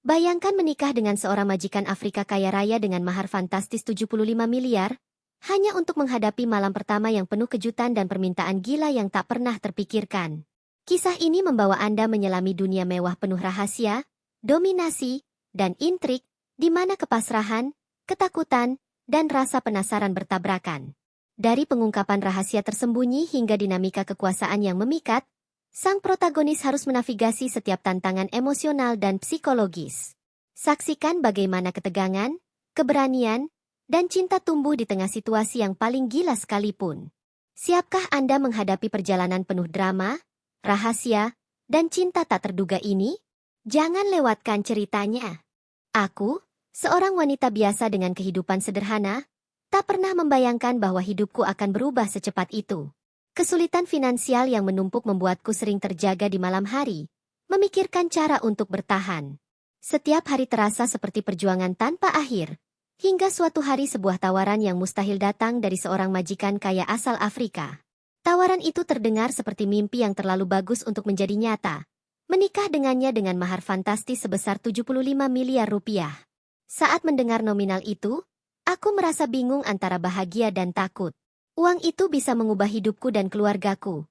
Bayangkan menikah dengan seorang majikan Afrika kaya raya dengan mahar fantastis 75 miliar, hanya untuk menghadapi malam pertama yang penuh kejutan dan permintaan gila yang tak pernah terpikirkan. Kisah ini membawa Anda menyelami dunia mewah penuh rahasia, dominasi, dan intrik, di mana kepasrahan, ketakutan, dan rasa penasaran bertabrakan. Dari pengungkapan rahasia tersembunyi hingga dinamika kekuasaan yang memikat, sang protagonis harus menavigasi setiap tantangan emosional dan psikologis. Saksikan bagaimana ketegangan, keberanian, dan cinta tumbuh di tengah situasi yang paling gila sekalipun. Siapkah Anda menghadapi perjalanan penuh drama, rahasia, dan cinta tak terduga ini? Jangan lewatkan ceritanya. Aku, seorang wanita biasa dengan kehidupan sederhana, tak pernah membayangkan bahwa hidupku akan berubah secepat itu. Kesulitan finansial yang menumpuk membuatku sering terjaga di malam hari, memikirkan cara untuk bertahan. Setiap hari terasa seperti perjuangan tanpa akhir, hingga suatu hari sebuah tawaran yang mustahil datang dari seorang majikan kaya asal Afrika. Tawaran itu terdengar seperti mimpi yang terlalu bagus untuk menjadi nyata. Menikah dengannya dengan mahar fantastis sebesar 75 miliar rupiah. Saat mendengar nominal itu, aku merasa bingung antara bahagia dan takut. Uang itu bisa mengubah hidupku dan keluargaku.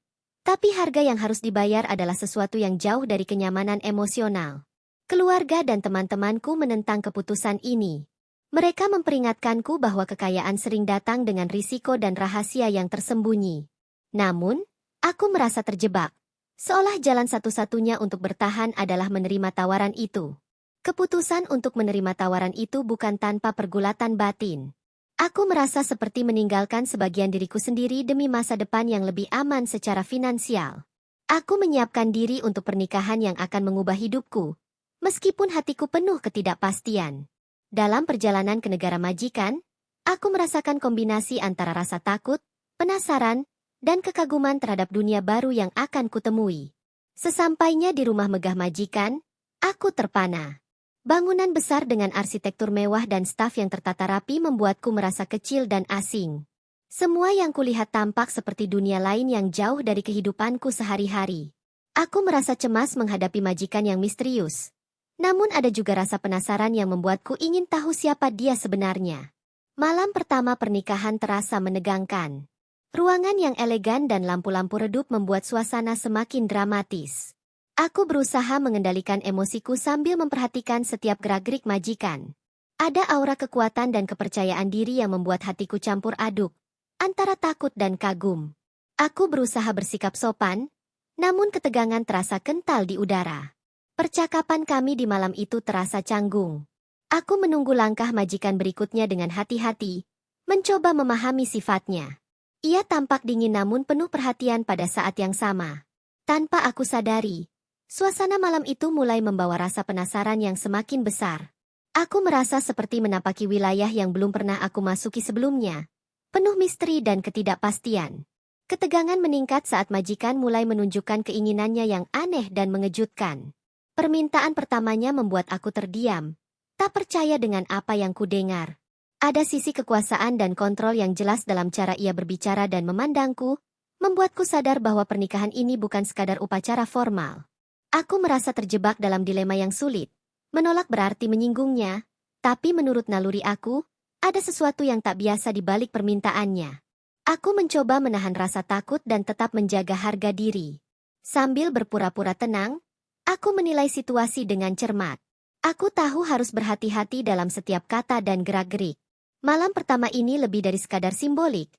Tapi harga yang harus dibayar adalah sesuatu yang jauh dari kenyamanan emosional. Keluarga dan teman-temanku menentang keputusan ini. Mereka memperingatkanku bahwa kekayaan sering datang dengan risiko dan rahasia yang tersembunyi. Namun, aku merasa terjebak. Seolah jalan satu-satunya untuk bertahan adalah menerima tawaran itu. Keputusan untuk menerima tawaran itu bukan tanpa pergulatan batin. Aku merasa seperti meninggalkan sebagian diriku sendiri demi masa depan yang lebih aman secara finansial. Aku menyiapkan diri untuk pernikahan yang akan mengubah hidupku, meskipun hatiku penuh ketidakpastian. Dalam perjalanan ke negara majikan, aku merasakan kombinasi antara rasa takut, penasaran, dan kekaguman terhadap dunia baru yang akan kutemui. Sesampainya di rumah megah majikan, aku terpana. Bangunan besar dengan arsitektur mewah dan staf yang tertata rapi membuatku merasa kecil dan asing. Semua yang kulihat tampak seperti dunia lain yang jauh dari kehidupanku sehari-hari. Aku merasa cemas menghadapi majikan yang misterius. Namun ada juga rasa penasaran yang membuatku ingin tahu siapa dia sebenarnya. Malam pertama pernikahan terasa menegangkan. Ruangan yang elegan dan lampu-lampu redup membuat suasana semakin dramatis. Aku berusaha mengendalikan emosiku sambil memperhatikan setiap gerak-gerik majikan. Ada aura kekuatan dan kepercayaan diri yang membuat hatiku campur aduk, antara takut dan kagum. Aku berusaha bersikap sopan, namun ketegangan terasa kental di udara. Percakapan kami di malam itu terasa canggung. Aku menunggu langkah majikan berikutnya dengan hati-hati, mencoba memahami sifatnya. Ia tampak dingin namun penuh perhatian pada saat yang sama. Tanpa aku sadari, suasana malam itu mulai membawa rasa penasaran yang semakin besar. Aku merasa seperti menapaki wilayah yang belum pernah aku masuki sebelumnya, penuh misteri dan ketidakpastian. Ketegangan meningkat saat majikan mulai menunjukkan keinginannya yang aneh dan mengejutkan. Permintaan pertamanya membuat aku terdiam, tak percaya dengan apa yang kudengar. Ada sisi kekuasaan dan kontrol yang jelas dalam cara ia berbicara dan memandangku, membuatku sadar bahwa pernikahan ini bukan sekadar upacara formal. Aku merasa terjebak dalam dilema yang sulit. Menolak berarti menyinggungnya, tapi menurut naluri aku, ada sesuatu yang tak biasa di balik permintaannya. Aku mencoba menahan rasa takut dan tetap menjaga harga diri. Sambil berpura-pura tenang, aku menilai situasi dengan cermat. Aku tahu harus berhati-hati dalam setiap kata dan gerak-gerik. Malam pertama ini lebih dari sekadar simbolik.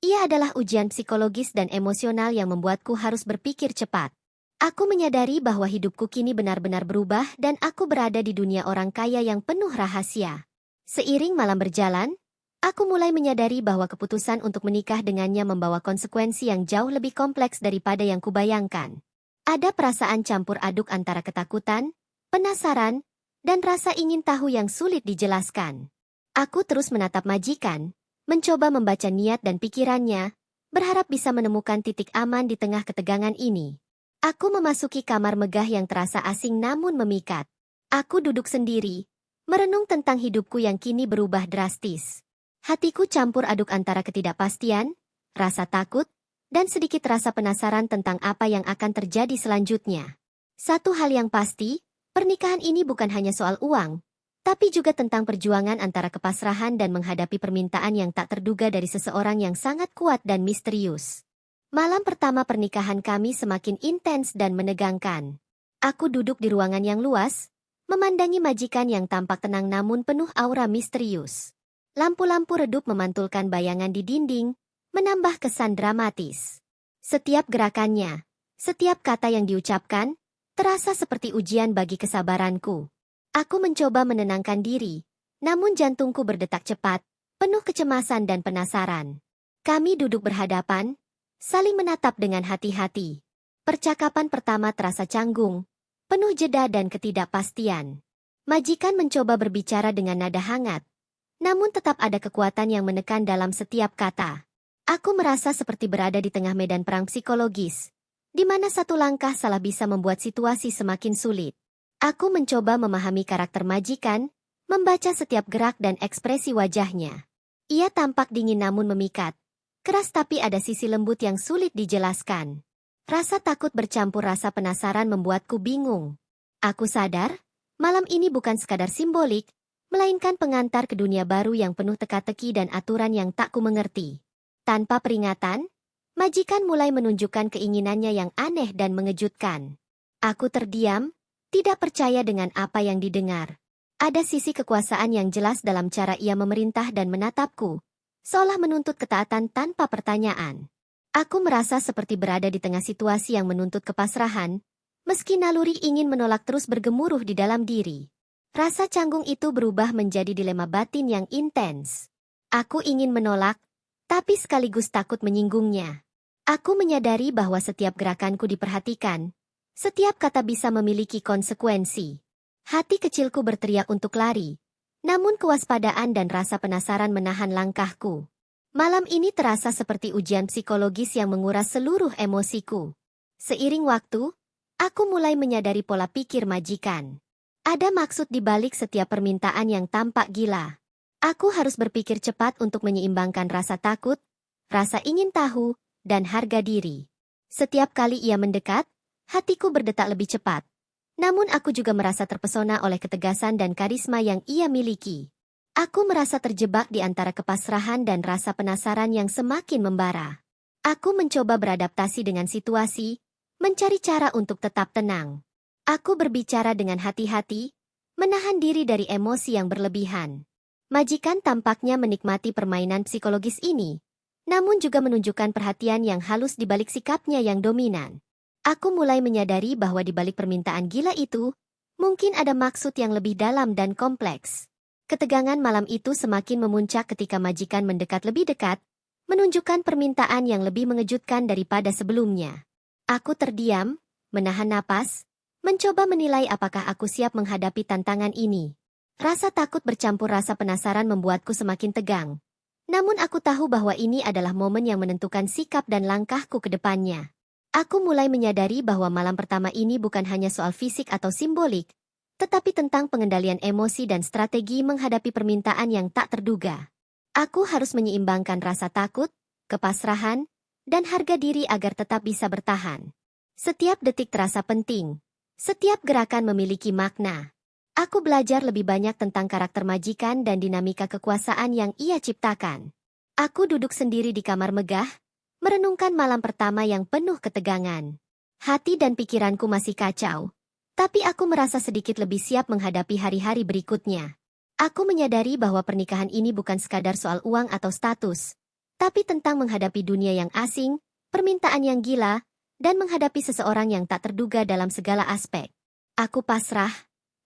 Ia adalah ujian psikologis dan emosional yang membuatku harus berpikir cepat. Aku menyadari bahwa hidupku kini benar-benar berubah dan aku berada di dunia orang kaya yang penuh rahasia. Seiring malam berjalan, aku mulai menyadari bahwa keputusan untuk menikah dengannya membawa konsekuensi yang jauh lebih kompleks daripada yang kubayangkan. Ada perasaan campur aduk antara ketakutan, penasaran, dan rasa ingin tahu yang sulit dijelaskan. Aku terus menatap majikan, mencoba membaca niat dan pikirannya, berharap bisa menemukan titik aman di tengah ketegangan ini. Aku memasuki kamar megah yang terasa asing namun memikat. Aku duduk sendiri, merenung tentang hidupku yang kini berubah drastis. Hatiku campur aduk antara ketidakpastian, rasa takut, dan sedikit rasa penasaran tentang apa yang akan terjadi selanjutnya. Satu hal yang pasti, Pernikahan ini bukan hanya soal uang, tapi juga tentang perjuangan antara kepasrahan dan menghadapi permintaan yang tak terduga dari seseorang yang sangat kuat dan misterius. Malam pertama pernikahan kami semakin intens dan menegangkan. Aku duduk di ruangan yang luas, memandangi majikan yang tampak tenang namun penuh aura misterius. Lampu-lampu redup memantulkan bayangan di dinding, menambah kesan dramatis. Setiap gerakannya, setiap kata yang diucapkan, terasa seperti ujian bagi kesabaranku. Aku mencoba menenangkan diri, namun jantungku berdetak cepat, penuh kecemasan dan penasaran. Kami duduk berhadapan, saling menatap dengan hati-hati. Percakapan pertama terasa canggung, penuh jeda dan ketidakpastian. Majikan mencoba berbicara dengan nada hangat, namun tetap ada kekuatan yang menekan dalam setiap kata. Aku merasa seperti berada di tengah medan perang psikologis, di mana satu langkah salah bisa membuat situasi semakin sulit. Aku mencoba memahami karakter majikan, membaca setiap gerak dan ekspresi wajahnya. Ia tampak dingin namun memikat, keras tapi ada sisi lembut yang sulit dijelaskan. Rasa takut bercampur rasa penasaran membuatku bingung. Aku sadar, malam ini bukan sekadar simbolik, melainkan pengantar ke dunia baru yang penuh teka-teki dan aturan yang tak kumengerti. Tanpa peringatan, majikan mulai menunjukkan keinginannya yang aneh dan mengejutkan. Aku terdiam, tidak percaya dengan apa yang didengar. Ada sisi kekuasaan yang jelas dalam cara ia memerintah dan menatapku, seolah menuntut ketaatan tanpa pertanyaan. Aku merasa seperti berada di tengah situasi yang menuntut kepasrahan, meski naluri ingin menolak terus bergemuruh di dalam diri. Rasa canggung itu berubah menjadi dilema batin yang intens. Aku ingin menolak, tapi sekaligus takut menyinggungnya. Aku menyadari bahwa setiap gerakanku diperhatikan, setiap kata bisa memiliki konsekuensi. Hati kecilku berteriak untuk lari, namun kewaspadaan dan rasa penasaran menahan langkahku. Malam ini terasa seperti ujian psikologis yang menguras seluruh emosiku. Seiring waktu, aku mulai menyadari pola pikir majikan. Ada maksud di balik setiap permintaan yang tampak gila. Aku harus berpikir cepat untuk menyeimbangkan rasa takut, rasa ingin tahu, dan harga diri. Setiap kali ia mendekat, hatiku berdetak lebih cepat. Namun aku juga merasa terpesona oleh ketegasan dan karisma yang ia miliki. Aku merasa terjebak di antara kepasrahan dan rasa penasaran yang semakin membara. Aku mencoba beradaptasi dengan situasi, mencari cara untuk tetap tenang. Aku berbicara dengan hati-hati, menahan diri dari emosi yang berlebihan. Majikan tampaknya menikmati permainan psikologis ini, namun juga menunjukkan perhatian yang halus di balik sikapnya yang dominan. Aku mulai menyadari bahwa di balik permintaan gila itu, mungkin ada maksud yang lebih dalam dan kompleks. Ketegangan malam itu semakin memuncak ketika majikan mendekat lebih dekat, menunjukkan permintaan yang lebih mengejutkan daripada sebelumnya. Aku terdiam, menahan napas, mencoba menilai apakah aku siap menghadapi tantangan ini. Rasa takut bercampur rasa penasaran membuatku semakin tegang. Namun aku tahu bahwa ini adalah momen yang menentukan sikap dan langkahku ke depannya. Aku mulai menyadari bahwa malam pertama ini bukan hanya soal fisik atau simbolik, tetapi tentang pengendalian emosi dan strategi menghadapi permintaan yang tak terduga. Aku harus menyeimbangkan rasa takut, kepasrahan, dan harga diri agar tetap bisa bertahan. Setiap detik terasa penting. Setiap gerakan memiliki makna. Aku belajar lebih banyak tentang karakter majikan dan dinamika kekuasaan yang ia ciptakan. Aku duduk sendiri di kamar megah, merenungkan malam pertama yang penuh ketegangan. Hati dan pikiranku masih kacau, tapi aku merasa sedikit lebih siap menghadapi hari-hari berikutnya. Aku menyadari bahwa pernikahan ini bukan sekadar soal uang atau status, tapi tentang menghadapi dunia yang asing, permintaan yang gila, dan menghadapi seseorang yang tak terduga dalam segala aspek. Aku pasrah,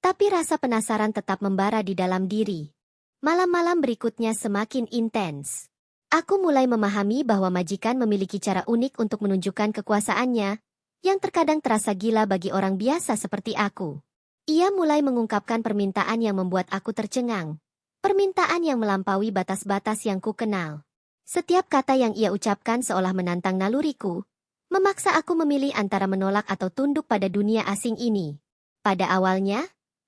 tapi rasa penasaran tetap membara di dalam diri. Malam-malam berikutnya semakin intens. Aku mulai memahami bahwa majikan memiliki cara unik untuk menunjukkan kekuasaannya, yang terkadang terasa gila bagi orang biasa seperti aku. Ia mulai mengungkapkan permintaan yang membuat aku tercengang. Permintaan yang melampaui batas-batas yang ku kenal. Setiap kata yang ia ucapkan seolah menantang naluriku, memaksa aku memilih antara menolak atau tunduk pada dunia asing ini. Pada awalnya,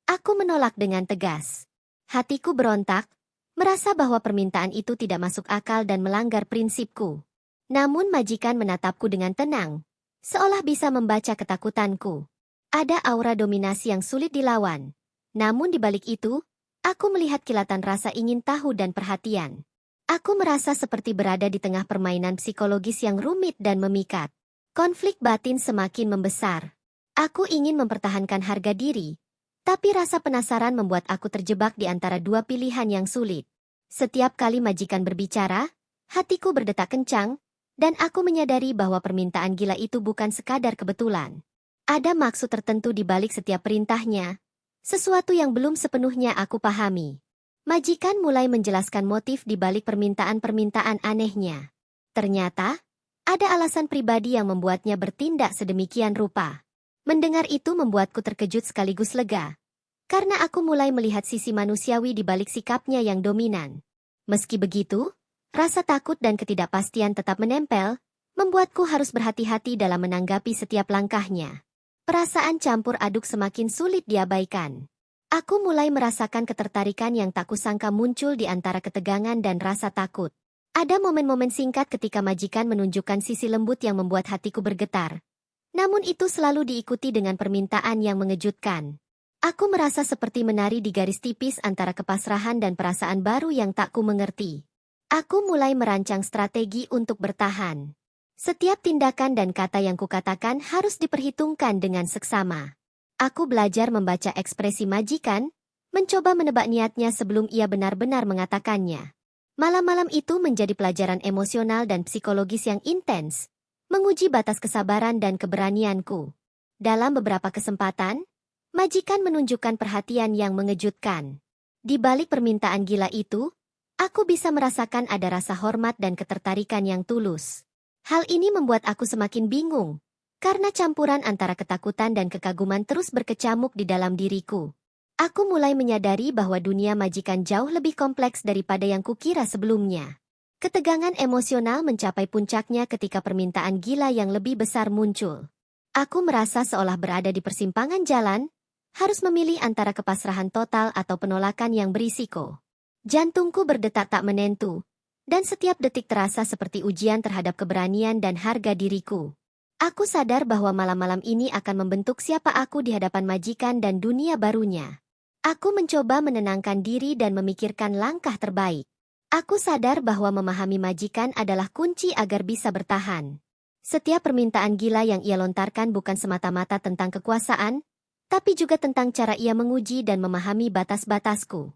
aku menolak dengan tegas. Hatiku berontak, merasa bahwa permintaan itu tidak masuk akal dan melanggar prinsipku. Namun majikan menatapku dengan tenang, seolah bisa membaca ketakutanku. Ada aura dominasi yang sulit dilawan. Namun di balik itu, aku melihat kilatan rasa ingin tahu dan perhatian. Aku merasa seperti berada di tengah permainan psikologis yang rumit dan memikat. Konflik batin semakin membesar. Aku ingin mempertahankan harga diri, tapi rasa penasaran membuat aku terjebak di antara dua pilihan yang sulit. Setiap kali majikan berbicara, hatiku berdetak kencang, dan aku menyadari bahwa permintaan gila itu bukan sekadar kebetulan. Ada maksud tertentu di balik setiap perintahnya, sesuatu yang belum sepenuhnya aku pahami. Majikan mulai menjelaskan motif di balik permintaan-permintaan anehnya. Ternyata, ada alasan pribadi yang membuatnya bertindak sedemikian rupa. Mendengar itu membuatku terkejut sekaligus lega, karena aku mulai melihat sisi manusiawi di balik sikapnya yang dominan. Meski begitu, rasa takut dan ketidakpastian tetap menempel, membuatku harus berhati-hati dalam menanggapi setiap langkahnya. Perasaan campur aduk semakin sulit diabaikan. Aku mulai merasakan ketertarikan yang tak kusangka muncul di antara ketegangan dan rasa takut. Ada momen-momen singkat ketika majikan menunjukkan sisi lembut yang membuat hatiku bergetar. Namun itu selalu diikuti dengan permintaan yang mengejutkan. Aku merasa seperti menari di garis tipis antara kepasrahan dan perasaan baru yang tak ku mengerti. Aku mulai merancang strategi untuk bertahan. Setiap tindakan dan kata yang kukatakan harus diperhitungkan dengan seksama. Aku belajar membaca ekspresi majikan, mencoba menebak niatnya sebelum ia benar-benar mengatakannya. Malam-malam itu menjadi pelajaran emosional dan psikologis yang intens, menguji batas kesabaran dan keberanianku. Dalam beberapa kesempatan, majikan menunjukkan perhatian yang mengejutkan. Di balik permintaan gila itu, aku bisa merasakan ada rasa hormat dan ketertarikan yang tulus. Hal ini membuat aku semakin bingung, karena campuran antara ketakutan dan kekaguman terus berkecamuk di dalam diriku. Aku mulai menyadari bahwa dunia majikan jauh lebih kompleks daripada yang kukira sebelumnya. Ketegangan emosional mencapai puncaknya ketika permintaan gila yang lebih besar muncul. Aku merasa seolah berada di persimpangan jalan, harus memilih antara kepasrahan total atau penolakan yang berisiko. Jantungku berdetak tak menentu, dan setiap detik terasa seperti ujian terhadap keberanian dan harga diriku. Aku sadar bahwa malam-malam ini akan membentuk siapa aku di hadapan majikan dan dunia barunya. Aku mencoba menenangkan diri dan memikirkan langkah terbaik. Aku sadar bahwa memahami majikan adalah kunci agar bisa bertahan. Setiap permintaan gila yang ia lontarkan bukan semata-mata tentang kekuasaan, tapi juga tentang cara ia menguji dan memahami batas-batasku.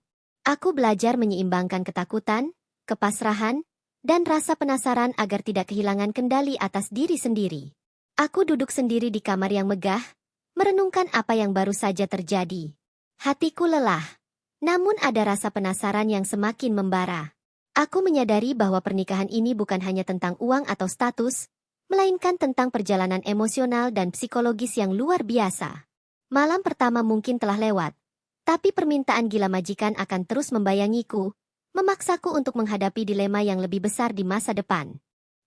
Aku belajar menyeimbangkan ketakutan, kepasrahan, dan rasa penasaran agar tidak kehilangan kendali atas diri sendiri. Aku duduk sendiri di kamar yang megah, merenungkan apa yang baru saja terjadi. Hatiku lelah, namun ada rasa penasaran yang semakin membara. Aku menyadari bahwa pernikahan ini bukan hanya tentang uang atau status, melainkan tentang perjalanan emosional dan psikologis yang luar biasa. Malam pertama mungkin telah lewat, tapi permintaan gila majikan akan terus membayangiku, memaksaku untuk menghadapi dilema yang lebih besar di masa depan.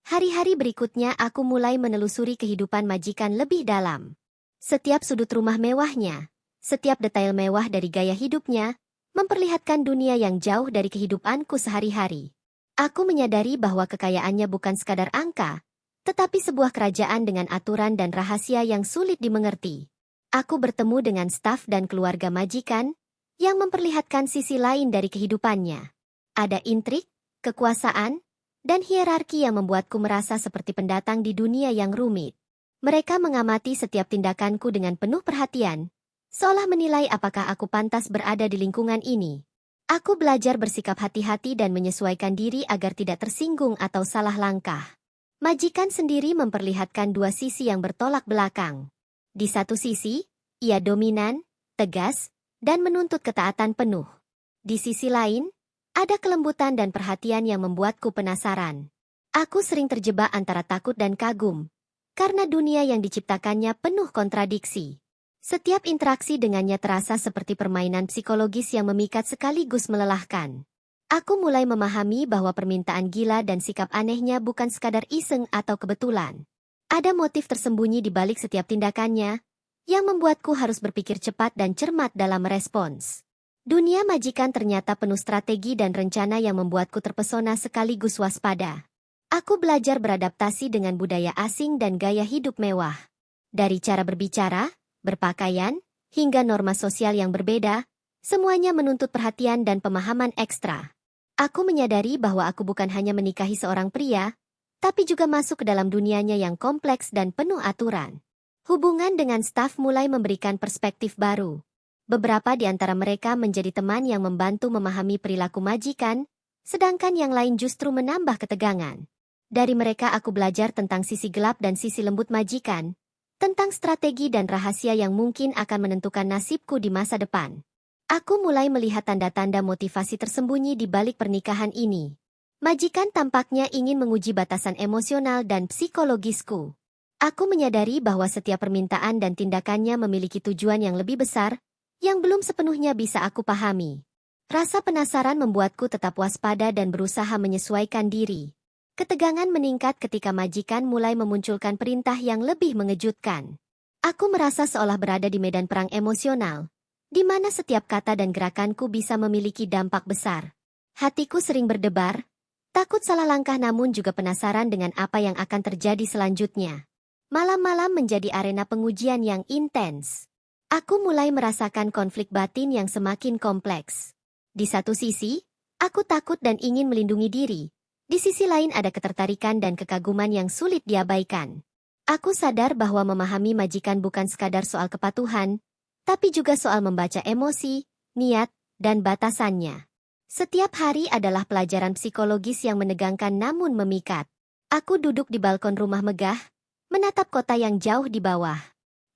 Hari-hari berikutnya aku mulai menelusuri kehidupan majikan lebih dalam. Setiap sudut rumah mewahnya, setiap detail mewah dari gaya hidupnya, memperlihatkan dunia yang jauh dari kehidupanku sehari-hari. Aku menyadari bahwa kekayaannya bukan sekadar angka, tetapi sebuah kerajaan dengan aturan dan rahasia yang sulit dimengerti. Aku bertemu dengan staf dan keluarga majikan, yang memperlihatkan sisi lain dari kehidupannya. Ada intrik, kekuasaan, dan hierarki yang membuatku merasa seperti pendatang di dunia yang rumit. Mereka mengamati setiap tindakanku dengan penuh perhatian, seolah menilai apakah aku pantas berada di lingkungan ini. Aku belajar bersikap hati-hati dan menyesuaikan diri agar tidak tersinggung atau salah langkah. Majikan sendiri memperlihatkan dua sisi yang bertolak belakang. Di satu sisi, ia dominan, tegas, dan menuntut ketaatan penuh. Di sisi lain, ada kelembutan dan perhatian yang membuatku penasaran. Aku sering terjebak antara takut dan kagum, karena dunia yang diciptakannya penuh kontradiksi. Setiap interaksi dengannya terasa seperti permainan psikologis yang memikat sekaligus melelahkan. Aku mulai memahami bahwa permintaan gila dan sikap anehnya bukan sekadar iseng atau kebetulan. Ada motif tersembunyi di balik setiap tindakannya, yang membuatku harus berpikir cepat dan cermat dalam merespons. Dunia majikan ternyata penuh strategi dan rencana yang membuatku terpesona sekaligus waspada. Aku belajar beradaptasi dengan budaya asing dan gaya hidup mewah. Dari cara berbicara, berpakaian, hingga norma sosial yang berbeda, semuanya menuntut perhatian dan pemahaman ekstra. Aku menyadari bahwa aku bukan hanya menikahi seorang pria, tapi juga masuk ke dalam dunianya yang kompleks dan penuh aturan. Hubungan dengan staf mulai memberikan perspektif baru. Beberapa di antara mereka menjadi teman yang membantu memahami perilaku majikan, sedangkan yang lain justru menambah ketegangan. Dari mereka aku belajar tentang sisi gelap dan sisi lembut majikan, tentang strategi dan rahasia yang mungkin akan menentukan nasibku di masa depan. Aku mulai melihat tanda-tanda motivasi tersembunyi di balik pernikahan ini. Majikan tampaknya ingin menguji batasan emosional dan psikologisku. Aku menyadari bahwa setiap permintaan dan tindakannya memiliki tujuan yang lebih besar, yang belum sepenuhnya bisa aku pahami. Rasa penasaran membuatku tetap waspada dan berusaha menyesuaikan diri. Ketegangan meningkat ketika majikan mulai memunculkan perintah yang lebih mengejutkan. Aku merasa seolah berada di medan perang emosional, di mana setiap kata dan gerakanku bisa memiliki dampak besar. Hatiku sering berdebar, takut salah langkah namun juga penasaran dengan apa yang akan terjadi selanjutnya. Malam-malam menjadi arena pengujian yang intens. Aku mulai merasakan konflik batin yang semakin kompleks. Di satu sisi, aku takut dan ingin melindungi diri. Di sisi lain ada ketertarikan dan kekaguman yang sulit diabaikan. Aku sadar bahwa memahami majikan bukan sekadar soal kepatuhan, tapi juga soal membaca emosi, niat, dan batasannya. Setiap hari adalah pelajaran psikologis yang menegangkan namun memikat. Aku duduk di balkon rumah megah, menatap kota yang jauh di bawah.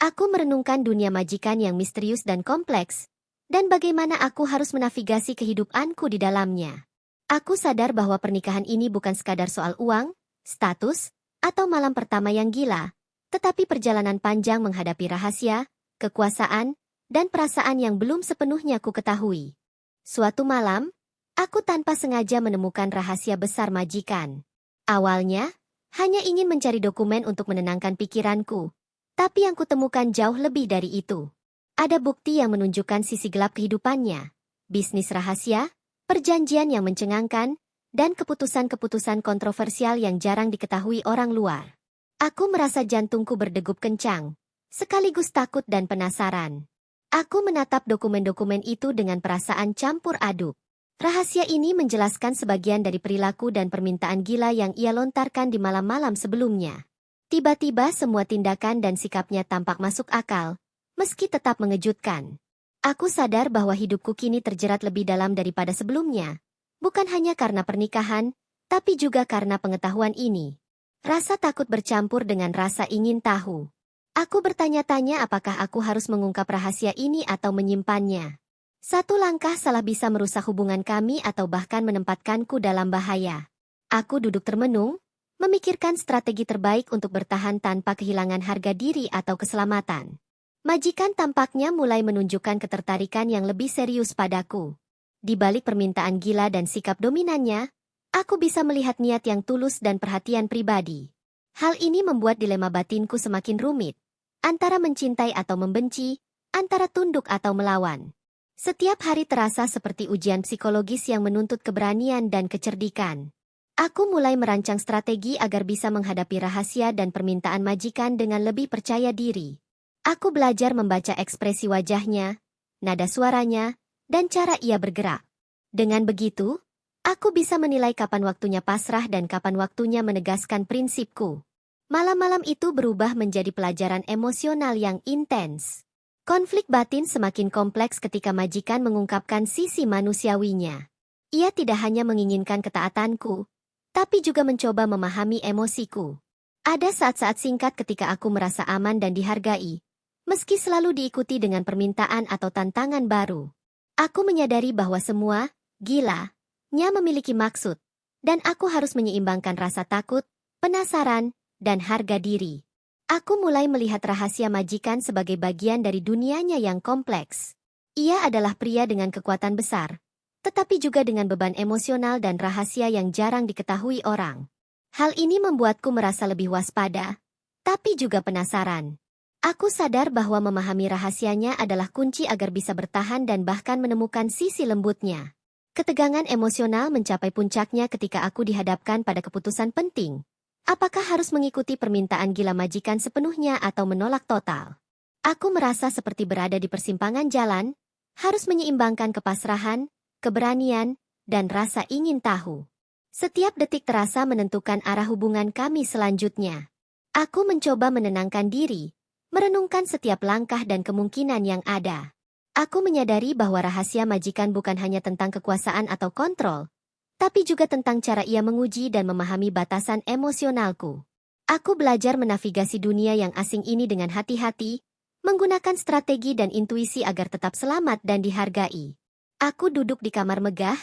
Aku merenungkan dunia majikan yang misterius dan kompleks, dan bagaimana aku harus menavigasi kehidupanku di dalamnya. Aku sadar bahwa pernikahan ini bukan sekadar soal uang, status, atau malam pertama yang gila, tetapi perjalanan panjang menghadapi rahasia, kekuasaan, dan perasaan yang belum sepenuhnya ku ketahui. Suatu malam, aku tanpa sengaja menemukan rahasia besar majikan. Awalnya, hanya ingin mencari dokumen untuk menenangkan pikiranku, tapi yang kutemukan jauh lebih dari itu. Ada bukti yang menunjukkan sisi gelap kehidupannya, bisnis rahasia, perjanjian yang mencengangkan, dan keputusan-keputusan kontroversial yang jarang diketahui orang luar. Aku merasa jantungku berdegup kencang, sekaligus takut dan penasaran. Aku menatap dokumen-dokumen itu dengan perasaan campur aduk. Rahasia ini menjelaskan sebagian dari perilaku dan permintaan gila yang ia lontarkan di malam-malam sebelumnya. Tiba-tiba semua tindakan dan sikapnya tampak masuk akal, meski tetap mengejutkan. Aku sadar bahwa hidupku kini terjerat lebih dalam daripada sebelumnya, bukan hanya karena pernikahan, tapi juga karena pengetahuan ini. Rasa takut bercampur dengan rasa ingin tahu. Aku bertanya-tanya apakah aku harus mengungkap rahasia ini atau menyimpannya. Satu langkah salah bisa merusak hubungan kami atau bahkan menempatkanku dalam bahaya. Aku duduk termenung, memikirkan strategi terbaik untuk bertahan tanpa kehilangan harga diri atau keselamatan. Majikan tampaknya mulai menunjukkan ketertarikan yang lebih serius padaku. Di balik permintaan gila dan sikap dominannya, aku bisa melihat niat yang tulus dan perhatian pribadi. Hal ini membuat dilema batinku semakin rumit, antara mencintai atau membenci, antara tunduk atau melawan. Setiap hari terasa seperti ujian psikologis yang menuntut keberanian dan kecerdikan. Aku mulai merancang strategi agar bisa menghadapi rahasia dan permintaan majikan dengan lebih percaya diri. Aku belajar membaca ekspresi wajahnya, nada suaranya, dan cara ia bergerak. Dengan begitu, aku bisa menilai kapan waktunya pasrah dan kapan waktunya menegaskan prinsipku. Malam-malam itu berubah menjadi pelajaran emosional yang intens. Konflik batin semakin kompleks ketika majikan mengungkapkan sisi manusiawinya. Ia tidak hanya menginginkan ketaatanku, tapi juga mencoba memahami emosiku. Ada saat-saat singkat ketika aku merasa aman dan dihargai, meski selalu diikuti dengan permintaan atau tantangan baru. Aku menyadari bahwa semua, gila-nya memiliki maksud, dan aku harus menyeimbangkan rasa takut, penasaran, dan harga diri. Aku mulai melihat rahasia majikan sebagai bagian dari dunianya yang kompleks. Ia adalah pria dengan kekuatan besar, tetapi juga dengan beban emosional dan rahasia yang jarang diketahui orang. Hal ini membuatku merasa lebih waspada, tapi juga penasaran. Aku sadar bahwa memahami rahasianya adalah kunci agar bisa bertahan dan bahkan menemukan sisi lembutnya. Ketegangan emosional mencapai puncaknya ketika aku dihadapkan pada keputusan penting. Apakah harus mengikuti permintaan gila majikan sepenuhnya atau menolak total? Aku merasa seperti berada di persimpangan jalan, harus menyeimbangkan kepasrahan, keberanian, dan rasa ingin tahu. Setiap detik terasa menentukan arah hubungan kami selanjutnya. Aku mencoba menenangkan diri, merenungkan setiap langkah dan kemungkinan yang ada. Aku menyadari bahwa rahasia majikan bukan hanya tentang kekuasaan atau kontrol, tapi juga tentang cara ia menguji dan memahami batasan emosionalku. Aku belajar menavigasi dunia yang asing ini dengan hati-hati, menggunakan strategi dan intuisi agar tetap selamat dan dihargai. Aku duduk di kamar megah,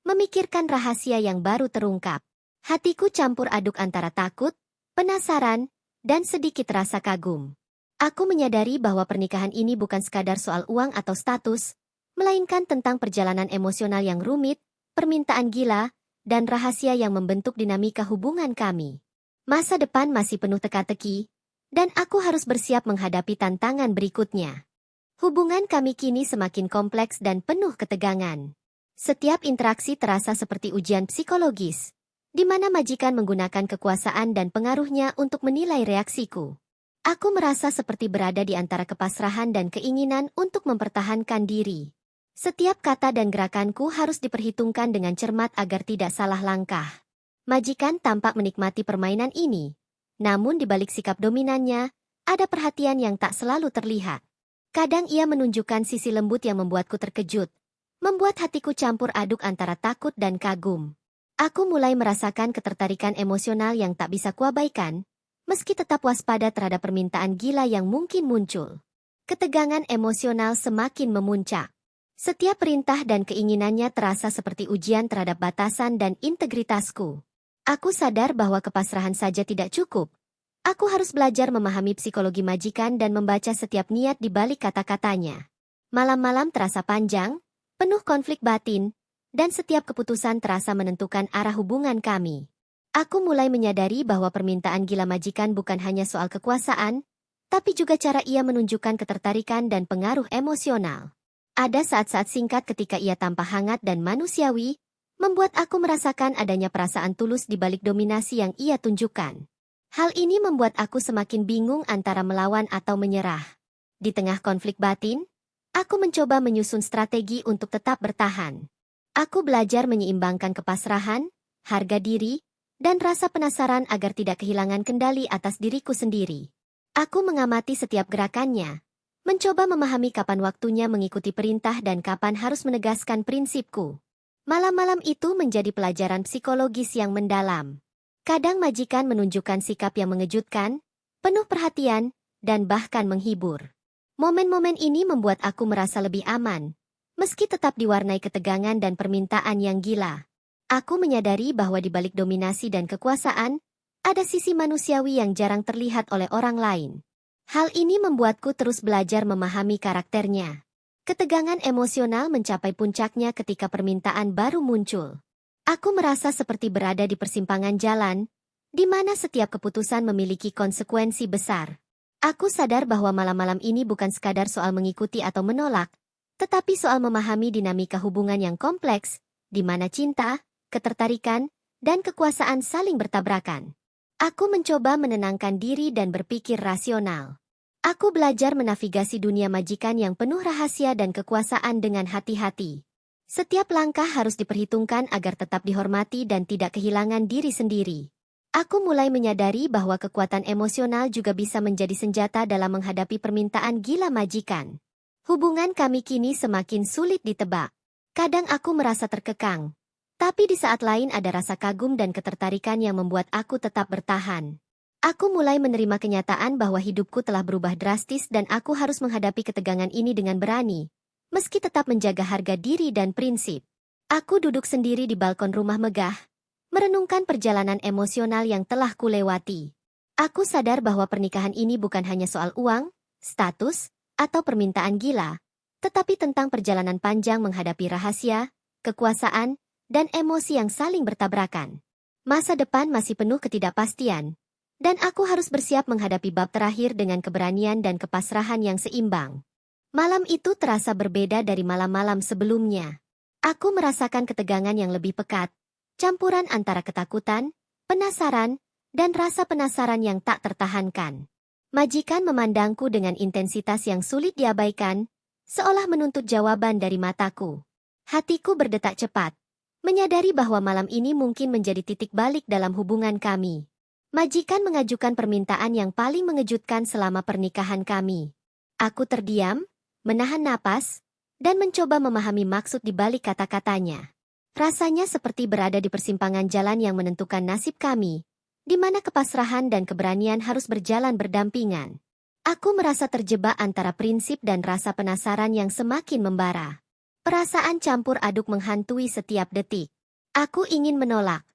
memikirkan rahasia yang baru terungkap. Hatiku campur aduk antara takut, penasaran, dan sedikit rasa kagum. Aku menyadari bahwa pernikahan ini bukan sekadar soal uang atau status, melainkan tentang perjalanan emosional yang rumit, permintaan gila, dan rahasia yang membentuk dinamika hubungan kami. Masa depan masih penuh teka-teki, dan aku harus bersiap menghadapi tantangan berikutnya. Hubungan kami kini semakin kompleks dan penuh ketegangan. Setiap interaksi terasa seperti ujian psikologis, di mana majikan menggunakan kekuasaan dan pengaruhnya untuk menilai reaksiku. Aku merasa seperti berada di antara kepasrahan dan keinginan untuk mempertahankan diri. Setiap kata dan gerakanku harus diperhitungkan dengan cermat agar tidak salah langkah. Majikan tampak menikmati permainan ini, namun di balik sikap dominannya, ada perhatian yang tak selalu terlihat. Kadang ia menunjukkan sisi lembut yang membuatku terkejut, membuat hatiku campur aduk antara takut dan kagum. Aku mulai merasakan ketertarikan emosional yang tak bisa kuabaikan, meski tetap waspada terhadap permintaan gila yang mungkin muncul. Ketegangan emosional semakin memuncak. Setiap perintah dan keinginannya terasa seperti ujian terhadap batasan dan integritasku. Aku sadar bahwa kepasrahan saja tidak cukup. Aku harus belajar memahami psikologi majikan dan membaca setiap niat di balik kata-katanya. Malam-malam terasa panjang, penuh konflik batin, dan setiap keputusan terasa menentukan arah hubungan kami. Aku mulai menyadari bahwa permintaan gila majikan bukan hanya soal kekuasaan, tapi juga cara ia menunjukkan ketertarikan dan pengaruh emosional. Ada saat-saat singkat ketika ia tampak hangat dan manusiawi, membuat aku merasakan adanya perasaan tulus di balik dominasi yang ia tunjukkan. Hal ini membuat aku semakin bingung antara melawan atau menyerah. Di tengah konflik batin, aku mencoba menyusun strategi untuk tetap bertahan. Aku belajar menyeimbangkan kepasrahan, harga diri, dan rasa penasaran agar tidak kehilangan kendali atas diriku sendiri. Aku mengamati setiap gerakannya, mencoba memahami kapan waktunya mengikuti perintah dan kapan harus menegaskan prinsipku. Malam-malam itu menjadi pelajaran psikologis yang mendalam. Kadang majikan menunjukkan sikap yang mengejutkan, penuh perhatian, dan bahkan menghibur. Momen-momen ini membuat aku merasa lebih aman, meski tetap diwarnai ketegangan dan permintaan yang gila. Aku menyadari bahwa di balik dominasi dan kekuasaan, ada sisi manusiawi yang jarang terlihat oleh orang lain. Hal ini membuatku terus belajar memahami karakternya. Ketegangan emosional mencapai puncaknya ketika permintaan baru muncul. Aku merasa seperti berada di persimpangan jalan, di mana setiap keputusan memiliki konsekuensi besar. Aku sadar bahwa malam-malam ini bukan sekadar soal mengikuti atau menolak, tetapi soal memahami dinamika hubungan yang kompleks, di mana cinta, ketertarikan, dan kekuasaan saling bertabrakan. Aku mencoba menenangkan diri dan berpikir rasional. Aku belajar menavigasi dunia majikan yang penuh rahasia dan kekuasaan dengan hati-hati. Setiap langkah harus diperhitungkan agar tetap dihormati dan tidak kehilangan diri sendiri. Aku mulai menyadari bahwa kekuatan emosional juga bisa menjadi senjata dalam menghadapi permintaan gila majikan. Hubungan kami kini semakin sulit ditebak. Kadang aku merasa terkekang, tapi di saat lain ada rasa kagum dan ketertarikan yang membuat aku tetap bertahan. Aku mulai menerima kenyataan bahwa hidupku telah berubah drastis dan aku harus menghadapi ketegangan ini dengan berani, meski tetap menjaga harga diri dan prinsip. Aku duduk sendiri di balkon rumah megah, merenungkan perjalanan emosional yang telah kulewati. Aku sadar bahwa pernikahan ini bukan hanya soal uang, status, atau permintaan gila, tetapi tentang perjalanan panjang menghadapi rahasia, kekuasaan, dan emosi yang saling bertabrakan. Masa depan masih penuh ketidakpastian, dan aku harus bersiap menghadapi bab terakhir dengan keberanian dan kepasrahan yang seimbang. Malam itu terasa berbeda dari malam-malam sebelumnya. Aku merasakan ketegangan yang lebih pekat, campuran antara ketakutan, penasaran, dan rasa penasaran yang tak tertahankan. Majikan memandangku dengan intensitas yang sulit diabaikan, seolah menuntut jawaban dari mataku. Hatiku berdetak cepat, menyadari bahwa malam ini mungkin menjadi titik balik dalam hubungan kami. Majikan mengajukan permintaan yang paling mengejutkan selama pernikahan kami. Aku terdiam, menahan napas, dan mencoba memahami maksud di balik kata-katanya. Rasanya seperti berada di persimpangan jalan yang menentukan nasib kami, di mana kepasrahan dan keberanian harus berjalan berdampingan. Aku merasa terjebak antara prinsip dan rasa penasaran yang semakin membara. Perasaan campur aduk menghantui setiap detik. Aku ingin menolak,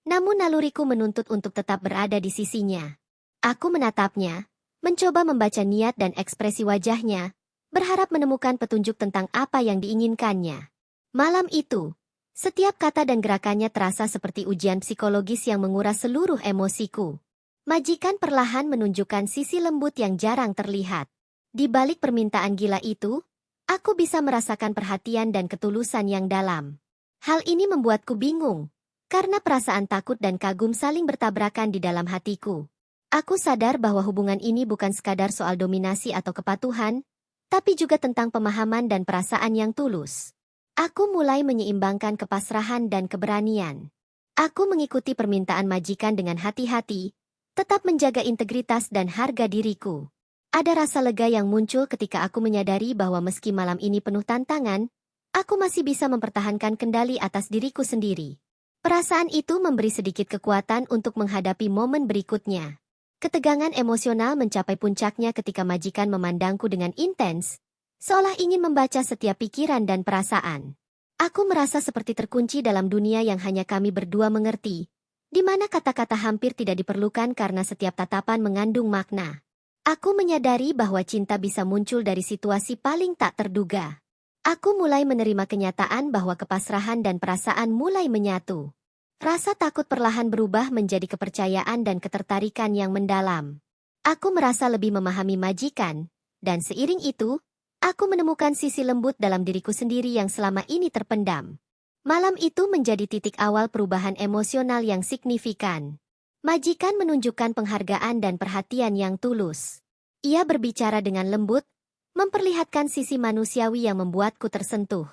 namun naluriku menuntut untuk tetap berada di sisinya. Aku menatapnya, mencoba membaca niat dan ekspresi wajahnya, berharap menemukan petunjuk tentang apa yang diinginkannya. Malam itu, setiap kata dan gerakannya terasa seperti ujian psikologis yang menguras seluruh emosiku. Majikan perlahan menunjukkan sisi lembut yang jarang terlihat. Di balik permintaan gila itu, aku bisa merasakan perhatian dan ketulusan yang dalam. Hal ini membuatku bingung, karena perasaan takut dan kagum saling bertabrakan di dalam hatiku. Aku sadar bahwa hubungan ini bukan sekadar soal dominasi atau kepatuhan, tapi juga tentang pemahaman dan perasaan yang tulus. Aku mulai menyeimbangkan kepasrahan dan keberanian. Aku mengikuti permintaan majikan dengan hati-hati, tetap menjaga integritas dan harga diriku. Ada rasa lega yang muncul ketika aku menyadari bahwa meski malam ini penuh tantangan, aku masih bisa mempertahankan kendali atas diriku sendiri. Perasaan itu memberi sedikit kekuatan untuk menghadapi momen berikutnya. Ketegangan emosional mencapai puncaknya ketika majikan memandangku dengan intens, seolah ingin membaca setiap pikiran dan perasaan. Aku merasa seperti terkunci dalam dunia yang hanya kami berdua mengerti, di mana kata-kata hampir tidak diperlukan karena setiap tatapan mengandung makna. Aku menyadari bahwa cinta bisa muncul dari situasi paling tak terduga. Aku mulai menerima kenyataan bahwa kepasrahan dan perasaan mulai menyatu. Rasa takut perlahan berubah menjadi kepercayaan dan ketertarikan yang mendalam. Aku merasa lebih memahami majikan, dan seiring itu, aku menemukan sisi lembut dalam diriku sendiri yang selama ini terpendam. Malam itu menjadi titik awal perubahan emosional yang signifikan. Majikan menunjukkan penghargaan dan perhatian yang tulus. Ia berbicara dengan lembut, memperlihatkan sisi manusiawi yang membuatku tersentuh.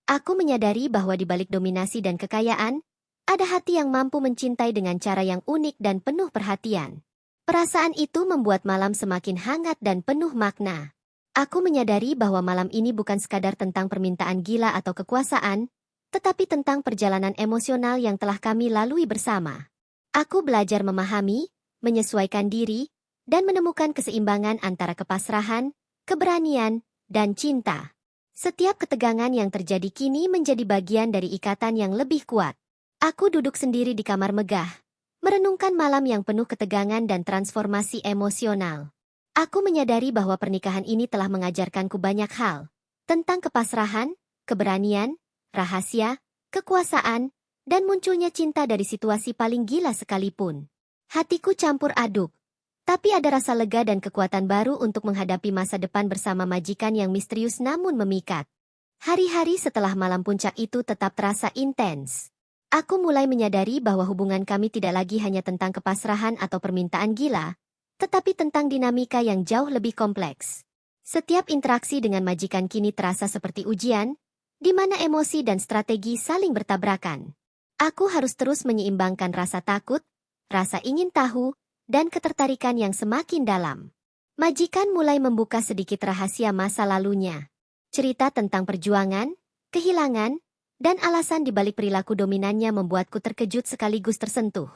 Aku menyadari bahwa di balik dominasi dan kekayaan, ada hati yang mampu mencintai dengan cara yang unik dan penuh perhatian. Perasaan itu membuat malam semakin hangat dan penuh makna. Aku menyadari bahwa malam ini bukan sekadar tentang permintaan gila atau kekuasaan, tetapi tentang perjalanan emosional yang telah kami lalui bersama. Aku belajar memahami, menyesuaikan diri, dan menemukan keseimbangan antara kepasrahan, keberanian, dan cinta. Setiap ketegangan yang terjadi kini menjadi bagian dari ikatan yang lebih kuat. Aku duduk sendiri di kamar megah, merenungkan malam yang penuh ketegangan dan transformasi emosional. Aku menyadari bahwa pernikahan ini telah mengajarkanku banyak hal, tentang kepasrahan, keberanian, rahasia, kekuasaan, dan munculnya cinta dari situasi paling gila sekalipun. Hatiku campur aduk, tapi ada rasa lega dan kekuatan baru untuk menghadapi masa depan bersama majikan yang misterius namun memikat. Hari-hari setelah malam puncak itu tetap terasa intens. Aku mulai menyadari bahwa hubungan kami tidak lagi hanya tentang kepasrahan atau permintaan gila, tetapi tentang dinamika yang jauh lebih kompleks. Setiap interaksi dengan majikan kini terasa seperti ujian, di mana emosi dan strategi saling bertabrakan. Aku harus terus menyeimbangkan rasa takut, rasa ingin tahu, dan ketertarikan yang semakin dalam. Majikan mulai membuka sedikit rahasia masa lalunya. Cerita tentang perjuangan, kehilangan, dan alasan di balik perilaku dominannya membuatku terkejut sekaligus tersentuh.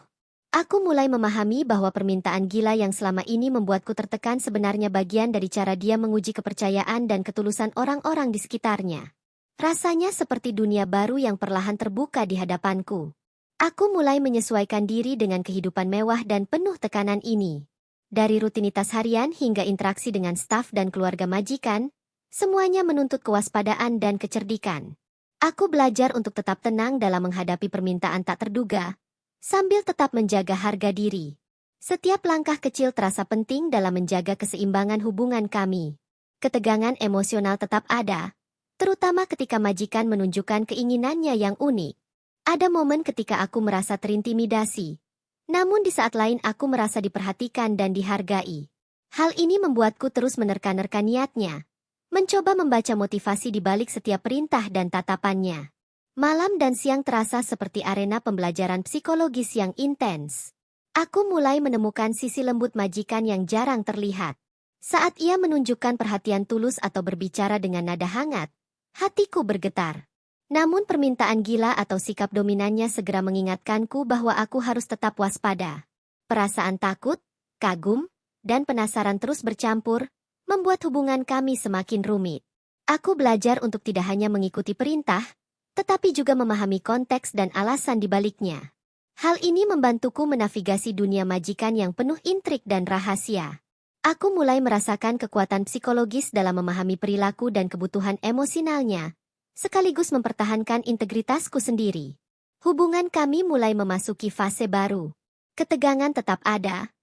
Aku mulai memahami bahwa permintaan gila yang selama ini membuatku tertekan sebenarnya bagian dari cara dia menguji kepercayaan dan ketulusan orang-orang di sekitarnya. Rasanya seperti dunia baru yang perlahan terbuka di hadapanku. Aku mulai menyesuaikan diri dengan kehidupan mewah dan penuh tekanan ini. Dari rutinitas harian hingga interaksi dengan staf dan keluarga majikan, semuanya menuntut kewaspadaan dan kecerdikan. Aku belajar untuk tetap tenang dalam menghadapi permintaan tak terduga, sambil tetap menjaga harga diri. Setiap langkah kecil terasa penting dalam menjaga keseimbangan hubungan kami. Ketegangan emosional tetap ada, terutama ketika majikan menunjukkan keinginannya yang unik. Ada momen ketika aku merasa terintimidasi, namun di saat lain aku merasa diperhatikan dan dihargai. Hal ini membuatku terus menerka-nerka niatnya, mencoba membaca motivasi di balik setiap perintah dan tatapannya. Malam dan siang terasa seperti arena pembelajaran psikologis yang intens. Aku mulai menemukan sisi lembut majikan yang jarang terlihat. Saat ia menunjukkan perhatian tulus atau berbicara dengan nada hangat, hatiku bergetar. Namun permintaan gila atau sikap dominannya segera mengingatkanku bahwa aku harus tetap waspada. Perasaan takut, kagum, dan penasaran terus bercampur, membuat hubungan kami semakin rumit. Aku belajar untuk tidak hanya mengikuti perintah, tetapi juga memahami konteks dan alasan di baliknya. Hal ini membantuku menavigasi dunia majikan yang penuh intrik dan rahasia. Aku mulai merasakan kekuatan psikologis dalam memahami perilaku dan kebutuhan emosionalnya, sekaligus mempertahankan integritasku sendiri. Hubungan kami mulai memasuki fase baru. Ketegangan tetap ada,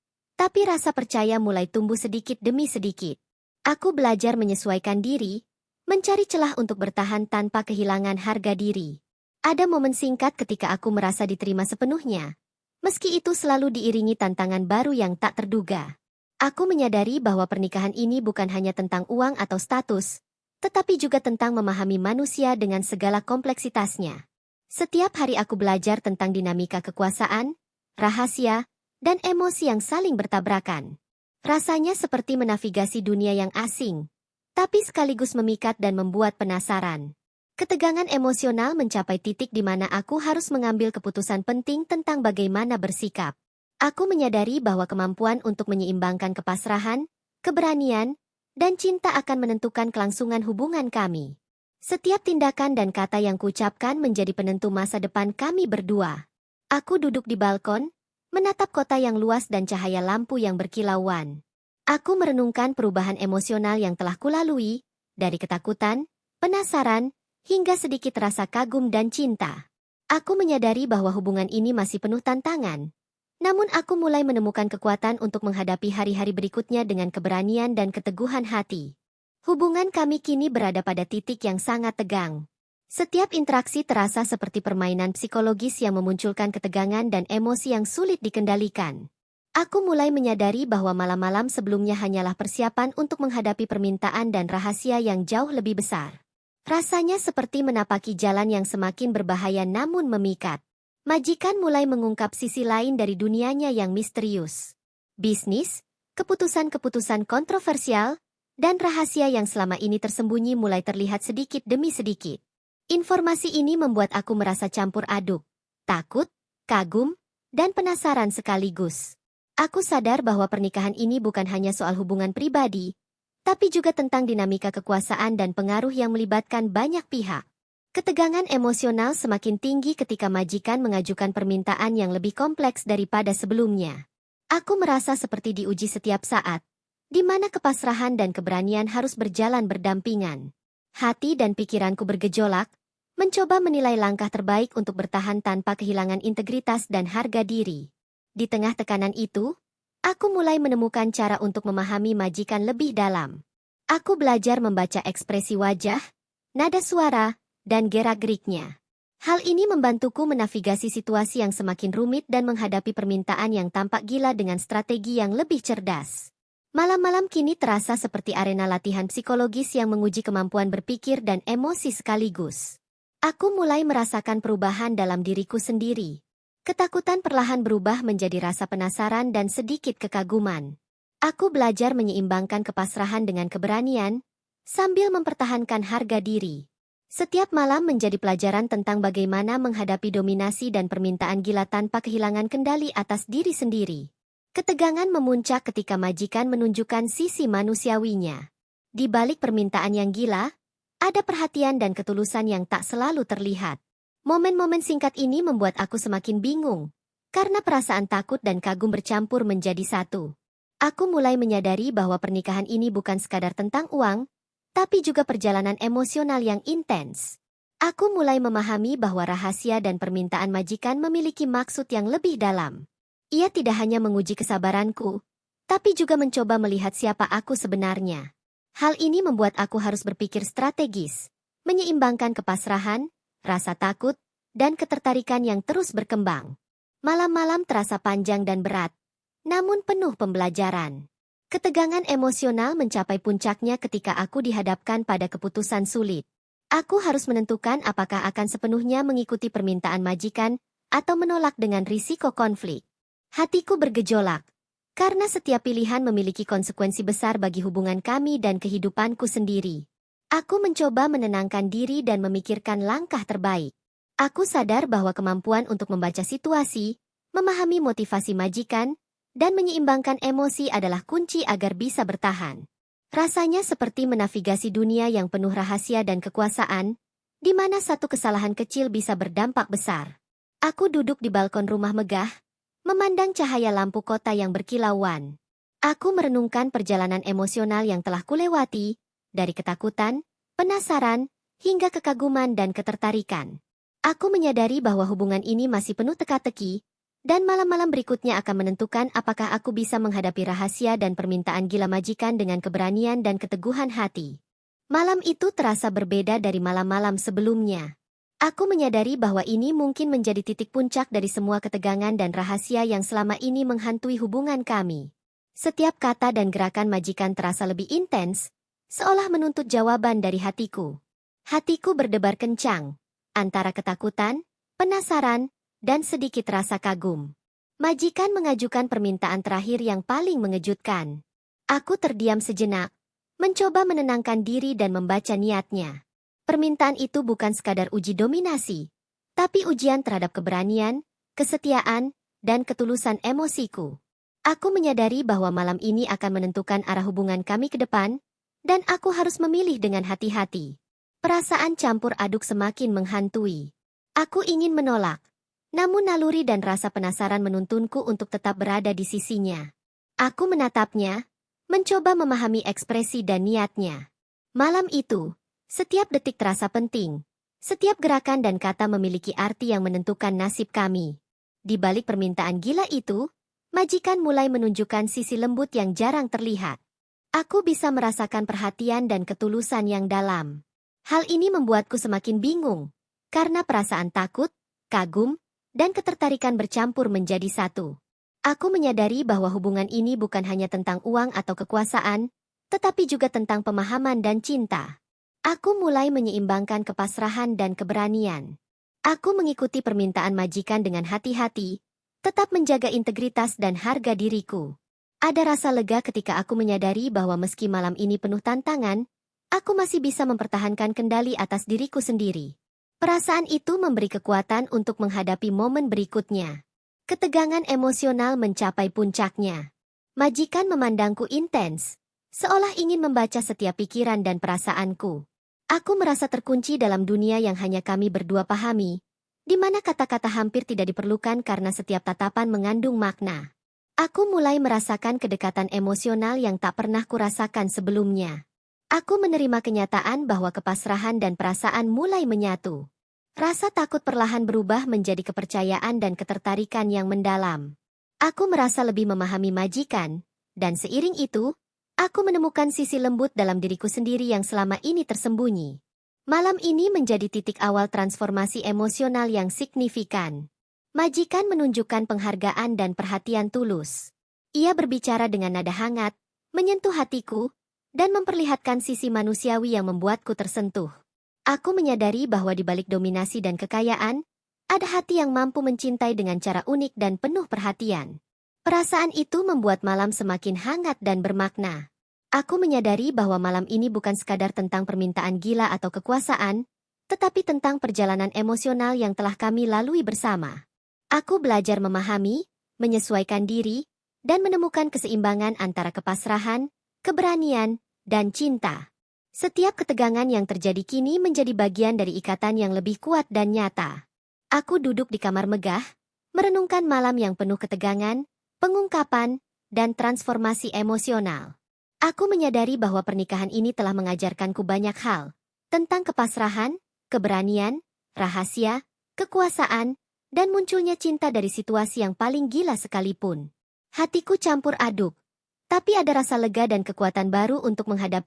tapi rasa percaya mulai tumbuh sedikit demi sedikit. Aku belajar menyesuaikan diri, mencari celah untuk bertahan tanpa kehilangan harga diri. Ada momen singkat ketika aku merasa diterima sepenuhnya, meski itu selalu diiringi tantangan baru yang tak terduga. Aku menyadari bahwa pernikahan ini bukan hanya tentang uang atau status, tetapi juga tentang memahami manusia dengan segala kompleksitasnya. Setiap hari aku belajar tentang dinamika kekuasaan, rahasia, dan emosi yang saling bertabrakan. Rasanya seperti menavigasi dunia yang asing, tapi sekaligus memikat dan membuat penasaran. Ketegangan emosional mencapai titik di mana aku harus mengambil keputusan penting tentang bagaimana bersikap. Aku menyadari bahwa kemampuan untuk menyeimbangkan kepasrahan, keberanian, dan cinta akan menentukan kelangsungan hubungan kami. Setiap tindakan dan kata yang kuucapkan menjadi penentu masa depan kami berdua. Aku duduk di balkon, menatap kota yang luas dan cahaya lampu yang berkilauan. Aku merenungkan perubahan emosional yang telah kulalui, dari ketakutan, penasaran, hingga sedikit rasa kagum dan cinta. Aku menyadari bahwa hubungan ini masih penuh tantangan. Namun aku mulai menemukan kekuatan untuk menghadapi hari-hari berikutnya dengan keberanian dan keteguhan hati. Hubungan kami kini berada pada titik yang sangat tegang. Setiap interaksi terasa seperti permainan psikologis yang memunculkan ketegangan dan emosi yang sulit dikendalikan. Aku mulai menyadari bahwa malam-malam sebelumnya hanyalah persiapan untuk menghadapi permintaan dan rahasia yang jauh lebih besar. Rasanya seperti menapaki jalan yang semakin berbahaya namun memikat. Majikan mulai mengungkap sisi lain dari dunianya yang misterius. Bisnis, keputusan-keputusan kontroversial, dan rahasia yang selama ini tersembunyi mulai terlihat sedikit demi sedikit. Informasi ini membuat aku merasa campur aduk, takut, kagum, dan penasaran sekaligus. Aku sadar bahwa pernikahan ini bukan hanya soal hubungan pribadi, tapi juga tentang dinamika kekuasaan dan pengaruh yang melibatkan banyak pihak. Ketegangan emosional semakin tinggi ketika majikan mengajukan permintaan yang lebih kompleks daripada sebelumnya. Aku merasa seperti diuji setiap saat, di mana kepasrahan dan keberanian harus berjalan berdampingan. Hati dan pikiranku bergejolak, mencoba menilai langkah terbaik untuk bertahan tanpa kehilangan integritas dan harga diri. Di tengah tekanan itu, aku mulai menemukan cara untuk memahami majikan lebih dalam. Aku belajar membaca ekspresi wajah, nada suara, dan gerak-geriknya. Hal ini membantuku menavigasi situasi yang semakin rumit dan menghadapi permintaan yang tampak gila dengan strategi yang lebih cerdas. Malam-malam kini terasa seperti arena latihan psikologis yang menguji kemampuan berpikir dan emosi sekaligus. Aku mulai merasakan perubahan dalam diriku sendiri. Ketakutan perlahan berubah menjadi rasa penasaran dan sedikit kekaguman. Aku belajar menyeimbangkan kepasrahan dengan keberanian, sambil mempertahankan harga diri. Setiap malam menjadi pelajaran tentang bagaimana menghadapi dominasi dan permintaan gila tanpa kehilangan kendali atas diri sendiri. Ketegangan memuncak ketika majikan menunjukkan sisi manusiawinya. Di balik permintaan yang gila, ada perhatian dan ketulusan yang tak selalu terlihat. Momen-momen singkat ini membuat aku semakin bingung, karena perasaan takut dan kagum bercampur menjadi satu. Aku mulai menyadari bahwa pernikahan ini bukan sekadar tentang uang, tapi juga perjalanan emosional yang intens. Aku mulai memahami bahwa rahasia dan permintaan majikan memiliki maksud yang lebih dalam. Ia tidak hanya menguji kesabaranku, tapi juga mencoba melihat siapa aku sebenarnya. Hal ini membuat aku harus berpikir strategis, menyeimbangkan kepasrahan, rasa takut, dan ketertarikan yang terus berkembang. Malam-malam terasa panjang dan berat, namun penuh pembelajaran. Ketegangan emosional mencapai puncaknya ketika aku dihadapkan pada keputusan sulit. Aku harus menentukan apakah akan sepenuhnya mengikuti permintaan majikan atau menolak dengan risiko konflik. Hatiku bergejolak, karena setiap pilihan memiliki konsekuensi besar bagi hubungan kami dan kehidupanku sendiri. Aku mencoba menenangkan diri dan memikirkan langkah terbaik. Aku sadar bahwa kemampuan untuk membaca situasi, memahami motivasi majikan, dan menyeimbangkan emosi adalah kunci agar bisa bertahan. Rasanya seperti menavigasi dunia yang penuh rahasia dan kekuasaan, di mana satu kesalahan kecil bisa berdampak besar. Aku duduk di balkon rumah megah, memandang cahaya lampu kota yang berkilauan. Aku merenungkan perjalanan emosional yang telah kulewati, dari ketakutan, penasaran, hingga kekaguman dan ketertarikan. Aku menyadari bahwa hubungan ini masih penuh teka-teki, dan malam-malam berikutnya akan menentukan apakah aku bisa menghadapi rahasia dan permintaan gila majikan dengan keberanian dan keteguhan hati. Malam itu terasa berbeda dari malam-malam sebelumnya. Aku menyadari bahwa ini mungkin menjadi titik puncak dari semua ketegangan dan rahasia yang selama ini menghantui hubungan kami. Setiap kata dan gerakan majikan terasa lebih intens, seolah menuntut jawaban dari hatiku. Hatiku berdebar kencang, antara ketakutan, penasaran, dan sedikit rasa kagum. Majikan mengajukan permintaan terakhir yang paling mengejutkan. Aku terdiam sejenak, mencoba menenangkan diri dan membaca niatnya. Permintaan itu bukan sekadar uji dominasi, tapi ujian terhadap keberanian, kesetiaan, dan ketulusan emosiku. Aku menyadari bahwa malam ini akan menentukan arah hubungan kami ke depan, dan aku harus memilih dengan hati-hati. Perasaan campur aduk semakin menghantui. Aku ingin menolak, namun naluri dan rasa penasaran menuntunku untuk tetap berada di sisinya. Aku menatapnya, mencoba memahami ekspresi dan niatnya. Malam itu, setiap detik terasa penting. Setiap gerakan dan kata memiliki arti yang menentukan nasib kami. Di balik permintaan gila itu, majikan mulai menunjukkan sisi lembut yang jarang terlihat. Aku bisa merasakan perhatian dan ketulusan yang dalam. Hal ini membuatku semakin bingung, karena perasaan takut, kagum, dan ketertarikan bercampur menjadi satu. Aku menyadari bahwa hubungan ini bukan hanya tentang uang atau kekuasaan, tetapi juga tentang pemahaman dan cinta. Aku mulai menyeimbangkan kepasrahan dan keberanian. Aku mengikuti permintaan majikan dengan hati-hati, tetap menjaga integritas dan harga diriku. Ada rasa lega ketika aku menyadari bahwa meski malam ini penuh tantangan, aku masih bisa mempertahankan kendali atas diriku sendiri. Perasaan itu memberi kekuatan untuk menghadapi momen berikutnya. Ketegangan emosional mencapai puncaknya. Majikan memandangku intens, seolah ingin membaca setiap pikiran dan perasaanku. Aku merasa terkunci dalam dunia yang hanya kami berdua pahami, di mana kata-kata hampir tidak diperlukan karena setiap tatapan mengandung makna. Aku mulai merasakan kedekatan emosional yang tak pernah kurasakan sebelumnya. Aku menerima kenyataan bahwa kepasrahan dan perasaan mulai menyatu. Rasa takut perlahan berubah menjadi kepercayaan dan ketertarikan yang mendalam. Aku merasa lebih memahami majikan, dan seiring itu, aku menemukan sisi lembut dalam diriku sendiri yang selama ini tersembunyi. Malam ini menjadi titik awal transformasi emosional yang signifikan. Majikan menunjukkan penghargaan dan perhatian tulus. Ia berbicara dengan nada hangat, menyentuh hatiku, dan memperlihatkan sisi manusiawi yang membuatku tersentuh. Aku menyadari bahwa di balik dominasi dan kekayaan, ada hati yang mampu mencintai dengan cara unik dan penuh perhatian. Perasaan itu membuat malam semakin hangat dan bermakna. Aku menyadari bahwa malam ini bukan sekadar tentang permintaan gila atau kekuasaan, tetapi tentang perjalanan emosional yang telah kami lalui bersama. Aku belajar memahami, menyesuaikan diri, dan menemukan keseimbangan antara kepasrahan, keberanian, dan cinta. Setiap ketegangan yang terjadi kini menjadi bagian dari ikatan yang lebih kuat dan nyata. Aku duduk di kamar megah, merenungkan malam yang penuh ketegangan, pengungkapan, dan transformasi emosional. Aku menyadari bahwa pernikahan ini telah mengajarkanku banyak hal, tentang kepasrahan, keberanian, rahasia, kekuasaan, dan munculnya cinta dari situasi yang paling gila sekalipun. Hatiku campur aduk, tapi ada rasa lega dan kekuatan baru untuk menghadapi